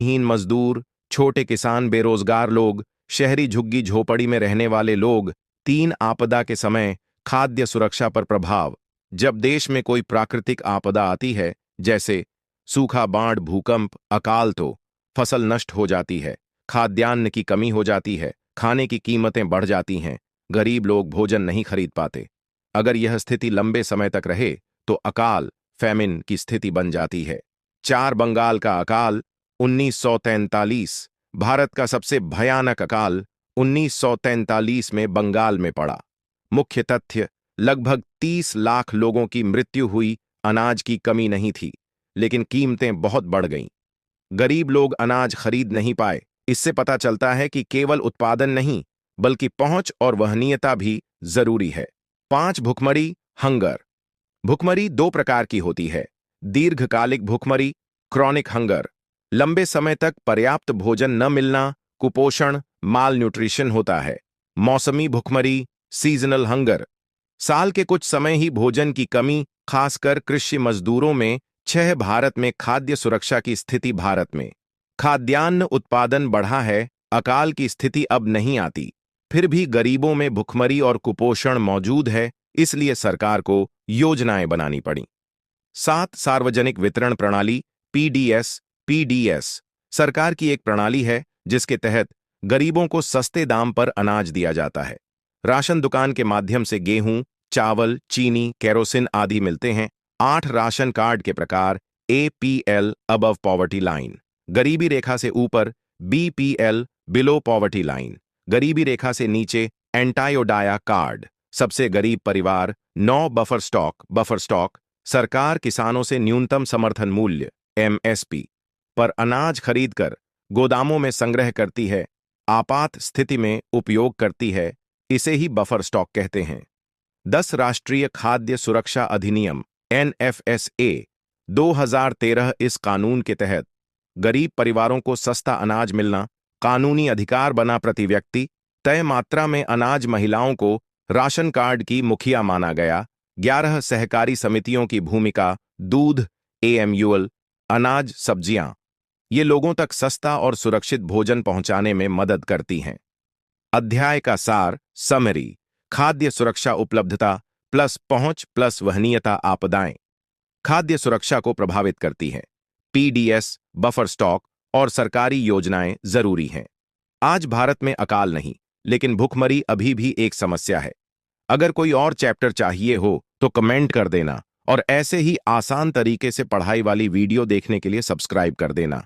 हीन मजदूर, छोटे किसान, बेरोजगार लोग, शहरी झुग्गी झोपड़ी में रहने वाले लोग, तीन आपदा के समय खाद्य सुरक्षा पर प्रभाव। जब देश में कोई प्राकृतिक आपदा आती है, जैसे सूखा, बाढ़, भूकंप, अकाल, तो फसल नष्ट हो जाती है, खाद्यान्न की कमी हो जाती है, खाने की कीमतें बढ़ जाती हैं, गरीब लोग भोजन नहीं खरीद पाते। अगर यह स्थिति लंबे समय तक रहे तो अकाल, फैमिन की स्थिति बन जाती है। चार बंगाल का अकाल 1943। भारत का सबसे भयानक अकाल 1943 में बंगाल में पड़ा। मुख्य तथ्य, लगभग 30 लाख लोगों की मृत्यु हुई। अनाज की कमी नहीं थी, लेकिन कीमतें बहुत बढ़ गईं। गरीब लोग अनाज खरीद नहीं पाए। इससे पता चलता है कि केवल उत्पादन नहीं, बल्कि पहुंच और वहनीयता भी जरूरी है। 5 भुखमरी, हंगर। भुखमरी दो प्रकार की होती है। दीर्घकालिक भुखमरी, क्रॉनिक हंगर। लंबे समय तक पर्याप्त भोजन न मिलना, कुपोषण, माल न्यूट्रिशन होता है। मौसमी भुखमरी, सीजनल हंगर। साल के कुछ समय ही भोजन की कमी, खासकर कृषि मजदूरों में। 6 भारत में खाद्य सुरक्षा की स्थिति। भारत में खाद्यान्न उत्पादन बढ़ा है, अकाल की स्थिति अब नहीं आती। फिर भी गरीबों में भुखमरी और कुपोषण मौजूद है, इसलिए सरकार को योजनाएं बनानी पड़ी। 7 सार्वजनिक वितरण प्रणाली, पीडीएस। पीडीएस सरकार की एक प्रणाली है जिसके तहत गरीबों को सस्ते दाम पर अनाज दिया जाता है। राशन दुकान के माध्यम से गेहूं, चावल, चीनी, केरोसिन आदि मिलते हैं। 8 राशन कार्ड के प्रकार, एपीएल अबव पॉवर्टी लाइन, गरीबी रेखा से ऊपर, बीपीएल बिलो पॉवर्टी लाइन, गरीबी रेखा से नीचे, एंटायोडाया कार्ड, सबसे गरीब परिवार। 9 बफर स्टॉक। बफर स्टॉक सरकार किसानों से न्यूनतम समर्थन मूल्य एमएसपी पर अनाज खरीदकर गोदामों में संग्रह करती है, आपात स्थिति में उपयोग करती है। इसे ही बफर स्टॉक कहते हैं। 10 राष्ट्रीय खाद्य सुरक्षा अधिनियम एनएफएसए 2013। इस कानून के तहत गरीब परिवारों को सस्ता अनाज मिलना कानूनी अधिकार बना। प्रति व्यक्ति तय मात्रा में अनाज। महिलाओं को राशन कार्ड की मुखिया माना गया। 11 सहकारी समितियों की भूमिका, दूध, एएमयूएल, अनाज, सब्जियां, ये लोगों तक सस्ता और सुरक्षित भोजन पहुंचाने में मदद करती हैं। अध्याय का सार, समरी। खाद्य सुरक्षा, उपलब्धता प्लस पहुंच प्लस वहनीयता। आपदाएं खाद्य सुरक्षा को प्रभावित करती हैं। पीडीएस, बफर स्टॉक और सरकारी योजनाएं जरूरी हैं। आज भारत में अकाल नहीं, लेकिन भुखमरी अभी भी एक समस्या है। अगर कोई और चैप्टर चाहिए हो तो कमेंट कर देना, और ऐसे ही आसान तरीके से पढ़ाई वाली वीडियो देखने के लिए सब्सक्राइब कर देना।